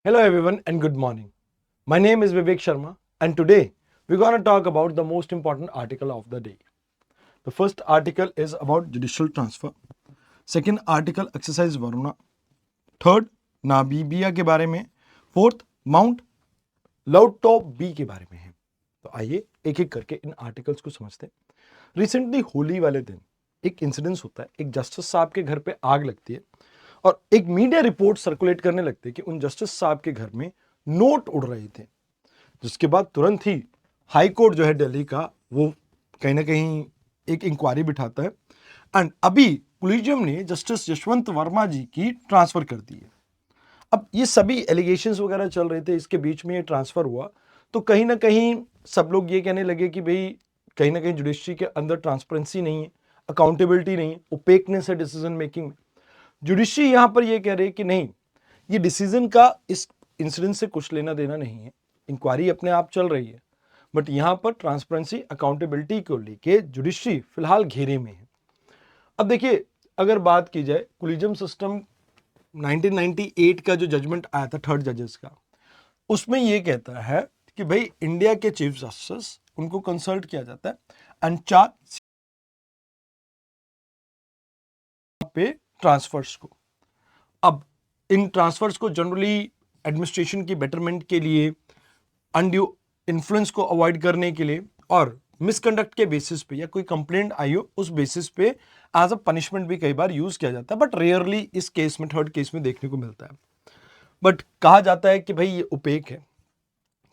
Hello everyone and good morning. My name is Vivek Sharma and today we're going to talk about the most important article of the day. The first article is about judicial transfer. Second article exercise Varuna. Third नाबीबिया के बारे में. Fourth mount लाउटॉप B के बारे में है. तो आइए एक एक करके इन आर्टिकल्स को समझते हैं. रिसेंटली होली वाले दिन एक इंसिडेंस होता है. एक जस्टिस साहब के घर पे आग लगती है और एक मीडिया रिपोर्ट सर्कुलेट करने लगती है कि उन जस्टिस साहब के घर में नोट उड़ रहे थे, जिसके बाद तुरंत ही हाई कोर्ट जो है दिल्ली का वो कहीं ना कहीं एक इंक्वायरी बिठाता है एंड अभी कोलिजियम ने जस्टिस यशवंत वर्मा जी की ट्रांसफर कर दी है. अब ये सभी एलिगेशंस वगैरह चल रहे थे, इसके बीच में ये ट्रांसफर हुआ तो कहीं ना कहीं सब लोग ये कहने लगे कि भाई कहीं ना कहीं जुडिशरी के अंदर ट्रांसपेरेंसी नहीं है, अकाउंटेबिलिटी नहीं है, ओपेकनेस है डिसीजन मेकिंग में. जुडिशरी यहां पर यह कह रही है कि नहीं, ये डिसीजन का इस इंसिडेंट से कुछ लेना देना नहीं है, इंक्वायरी अपने आप चल रही है, बट यहां पर ट्रांसपेरेंसी अकाउंटेबिलिटी को लेके जुडिशरी फिलहाल घेरे में है. अब देखिए, अगर बात की जाए कोलिजियम सिस्टम 1998 का जो जजमेंट आया था थर्ड जजेस का, उसमें यह कहता है कि भाई इंडिया के चीफ जस्टिस उनको कंसल्ट किया जाता है एंड 4 पे ट्रांसफर्स को. अब इन ट्रांसफर्स को जनरली एडमिनिस्ट्रेशन की बेटरमेंट के लिए, अनड्यू इन्फ्लुएंस को अवॉइड करने के लिए और मिसकंडक्ट के बेसिस पे या कोई कंप्लेंट आई हो उस बेसिस पे एज अ पनिशमेंट भी कई बार यूज किया जाता है, बट रेयरली इस केस में, थर्ड केस में देखने को मिलता है. बट कहा जाता है कि भाई ये ओपेक है.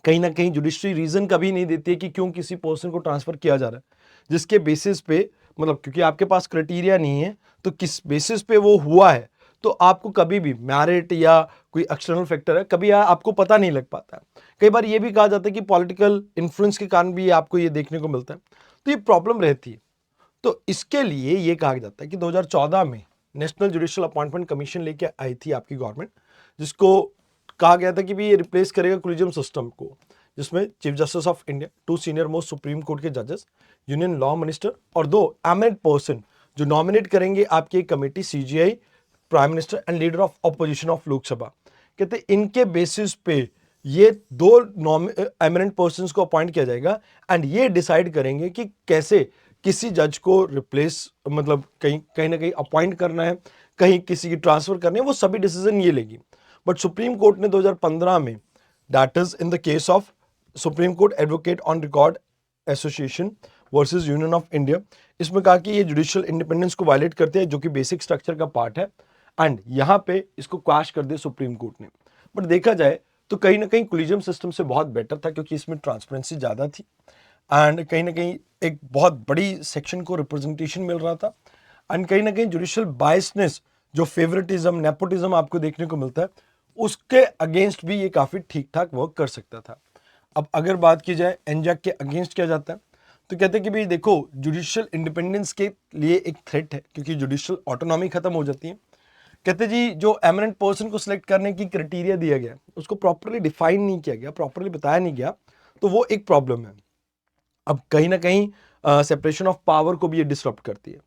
कहीं ना कहीं जुडिशरी रीजन कभी नहीं देती है कि क्यों किसी पर्सन को ट्रांसफर किया जा रहा है, जिसके बेसिस पे, मतलब क्योंकि आपके पास क्राइटेरिया नहीं है तो किस बेसिस पे वो हुआ है, तो आपको कभी भी मैरिट या कोई एक्सटर्नल फैक्टर है, कभी आपको पता नहीं लग पाता है. कई बार ये भी कहा जाता है कि पॉलिटिकल इन्फ्लुएंस के कारण भी आपको ये देखने को मिलता है, तो ये प्रॉब्लम रहती है. तो इसके लिए ये कहा जाता है कि 2014 में नेशनल जुडिशियल अपॉइंटमेंट कमीशन लेके आई थी आपकी गवर्नमेंट, जिसको कहा गया था कि भी ये रिप्लेस करेगा कोलिजियम सिस्टम को, जिसमें chief justice of India, 2 senior most supreme court के जजेस, यूनियन लॉ मिनिस्टर और 2 एमिनेंट पर्सन जो नॉमिनेट करेंगे आपकी एक committee, CGI, prime minister and leader of opposition of Lok Sabha. कहते इनके बेसिस पे ये 2 एमिनेंट पर्सन को अपॉइंट किया जाएगा एंड ये डिसाइड करेंगे कि कैसे किसी जज को रिप्लेस, मतलब कहीं ना कहीं अपॉइंट करना है, कहीं किसी की ट्रांसफर करनी है, वो सभी डिसीजन ये लेगी. बट सुप्रीम कोर्ट ने 2015 में, that is in the case of supreme court advocate on record association versus union of India, इसमें कहा कि ये जुडिशियल इंडिपेंडेंस को वायलेट करते हैं, जो कि बेसिक स्ट्रक्चर का पार्ट है, एंड यहां पे इसको क्वैश कर दिया सुप्रीम कोर्ट ने. बट देखा जाए तो कहीं ना कहीं कोलिजियम सिस्टम से बहुत बेटर था, क्योंकि इसमें ट्रांसपेरेंसी ज्यादा थी एंड कहीं ना कहीं एक बहुत बड़ी सेक्शन को रिप्रेजेंटेशन मिल रहा था, एंड कहीं ना कहीं जुडिशियल बायसनेस, जो फेवरेटिज्म, नेपोटिज्म आपको देखने को मिलता है, उसके अगेंस्ट भी ये काफी ठीक ठाक वर्क कर सकता था. अब अगर बात की जाए एनजैक के अगेंस्ट क्या जाता है, तो कहते हैं कि भाई देखो, जुडिशियल इंडिपेंडेंस के लिए एक थ्रेट है, क्योंकि जुडिशियल ऑटोनॉमी खत्म हो जाती है. कहते जी, जो एमिनेंट पर्सन को सिलेक्ट करने की क्राइटेरिया दिया गया उसको प्रॉपरली डिफाइन नहीं किया गया, प्रॉपरली बताया नहीं गया, तो वो एक प्रॉब्लम है. अब कहीं ना कहीं सेपरेशन ऑफ पावर को भी ये डिसरप्ट करती है.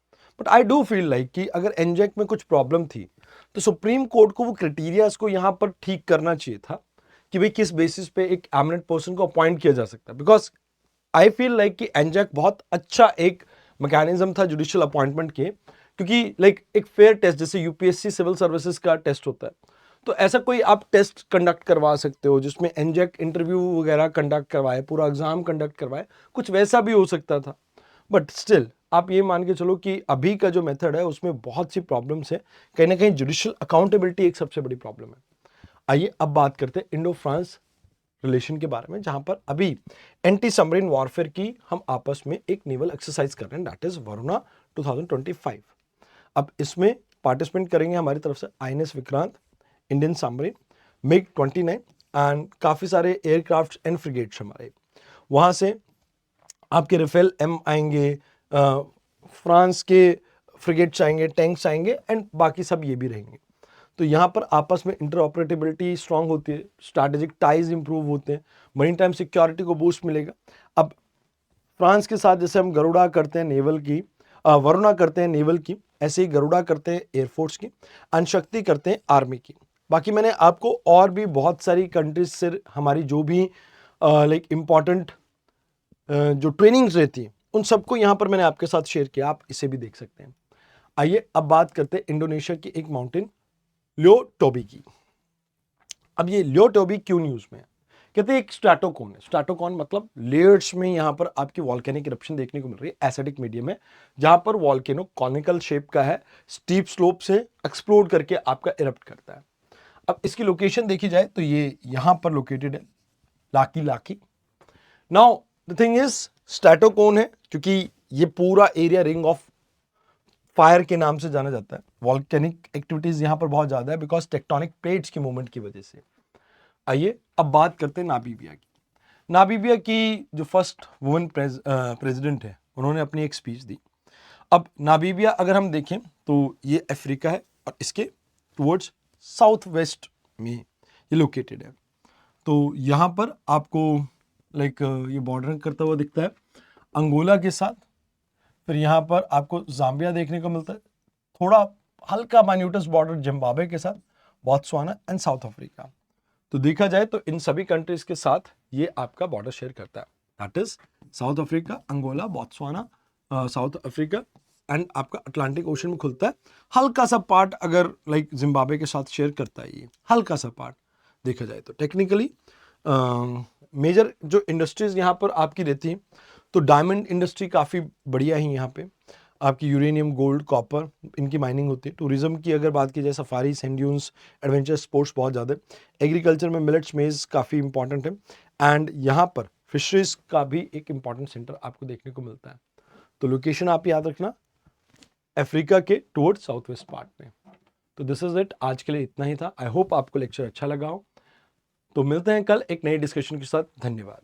But I do feel like कि अगर एनजेक में कुछ प्रॉब्लम थी तो सुप्रीम कोर्ट को वो क्राइटेरियाज को यहां पर ठीक करना चाहिए था कि भाई किस बेसिस पे एक एमिनेंट पर्सन को अपॉइंट किया जा सकता है. बिकॉज आई फील लाइक कि एनजेक बहुत अच्छा एक मैकेनिज्म था जुडिशियल अपॉइंटमेंट के, क्योंकि लाइक एक फेयर टेस्ट, जैसे यूपीएससी सिविल सर्विसेज का टेस्ट होता है, तो ऐसा कोई आप टेस्ट कंडक्ट करवा सकते हो जिसमें एनजेक इंटरव्यू वगैरह कंडक्ट करवाए, पूरा एग्जाम कंडक्ट करवाए, कुछ वैसा भी हो सकता था. बट स्टिल आप ये मान के चलो कि अभी का जो मेथड है उसमें बहुत सी प्रॉब्लम्स है, कहीं ना कहीं जुडिशियल अकाउंटेबिलिटी एक सबसे बड़ी प्रॉब्लम है. आइए अब बात करते हैं इंडो फ्रांस रिलेशन के बारे में, जहां पर अभी एंटी सबमरीन वॉरफेयर की हम आपस में एक नेवल एक्सरसाइज कर रहे हैं, दैट इज वरुणा 2025. अब इसमें पार्टिसिपेट करेंगे हमारी तरफ से INS Vikrant, Indian submarine, MiG 29 and काफ़ी सारे एयरक्राफ्ट एंड फ्रिगेट्स हमारे. वहाँ से आपके राफेल एम आएंगे, फ्रांस के फ्रिगेट्स आएंगे, टैंक्स आएंगे एंड बाकी सब ये भी रहेंगे. तो यहाँ पर आपस में इंटरऑपरेटिबिलिटी स्ट्रांग होती है, स्ट्रैटेजिक टाइज इंप्रूव होते हैं, मरीन टाइम सिक्योरिटी को बूस्ट मिलेगा. अब फ्रांस के साथ जैसे हम गरुड़ा करते हैं नेवल की, वरुणा करते हैं नेवल की, ऐसे ही गरुड़ा करते हैं एयरफोर्स की, एंड शक्ति करते हैं आर्मी की. बाकी मैंने आपको और भी बहुत सारी कंट्रीज से हमारी जो भी लाइक इम्पॉर्टेंट जो ट्रेनिंग्स रहती हैं उन सबको यहाँ पर मैंने आपके साथ शेयर किया, आप इसे भी देख सकते हैं। आइए अब बात करते हैं इंडोनेशिया की एक माउंटेन ल्यो टोबी की। अब ये ल्यो टोबी क्यों न्यूज में है? कहते हैं एक स्ट्रैटोकॉन है। स्ट्रैटोकॉन मतलब लेयर्स में यहाँ पर आपकी वॉल्केनिक इरप्शन देखने को मिल रही है एसिडिक मीडियम में, जहां पर वॉल्केनो कॉनिकल शेप का है, स्टीप स्लोप से एक्सप्लोड करके आपका इरप्ट करता है। अब इसकी लोकेशन देखी जाए तो ये यहां पर लोकेटेड है, लाकी लाकी। Now the thing is stratocone है क्योंकि ये पूरा एरिया रिंग ऑफ फायर के नाम से जाना जाता है। वॉल्केनिक एक्टिविटीज यहां पर बहुत ज्यादा है बिकॉज टेक्टोनिक प्लेट्स की मूवमेंट की वजह से। आइए अब बात करते हैं नामीबिया की। नामीबिया की जो फर्स्ट वुमेन प्रेसिडेंट है, उन्होंने अपनी एक स्पीच दी। अब नामीबिया अगर हम देखें तो ये अफ्रीका है और इसके टुवर्ड्स साउथ वेस्ट में ये लोकेटेड है। तो यहाँ पर आपको लाइक ये बॉर्डर करता हुआ दिखता है अंगोला के साथ। फिर यहाँ पर आपको जाम्बिया देखने को मिलता है, थोड़ा हल्का माइन्यूटस बॉर्डर जिम्बाब्वे के साथ, बोत्सवाना एंड साउथ अफ्रीका। तो देखा जाए तो इन सभी कंट्रीज के साथ ये आपका बॉर्डर शेयर करता है, that is South Africa, Angola, Botswana, South Africa and आपका अटलांटिक ओशन में खुलता है। हल्का सा पार्ट अगर लाइक जिम्बाब्वे के साथ शेयर करता है, ये हल्का सा पार्ट देखा जाए तो। टेक्निकली मेजर जो इंडस्ट्रीज यहाँ पर आपकी रहती हैं, तो डायमंड इंडस्ट्री काफ़ी बढ़िया है यहाँ पे, आपकी यूरेनियम, गोल्ड, कॉपर, इनकी माइनिंग होती है। टूरिज्म की अगर बात की जाए, safari, sand dunes, adventure sports बहुत ज़्यादा है। एग्रीकल्चर में मिलेट्स, मेज काफ़ी इंपॉर्टेंट है एंड यहाँ पर फिशरीज का भी एक इंपॉर्टेंट सेंटर आपको देखने को मिलता है। तो लोकेशन आप याद रखना, अफ्रीका के टुवर्ड साउथ वेस्ट पार्ट में। तो दिस इज इट, आज के लिए इतना ही था। आई होप आपको लेक्चर अच्छा लगा हो। तो मिलते हैं कल एक नई डिस्कशन के साथ। धन्यवाद।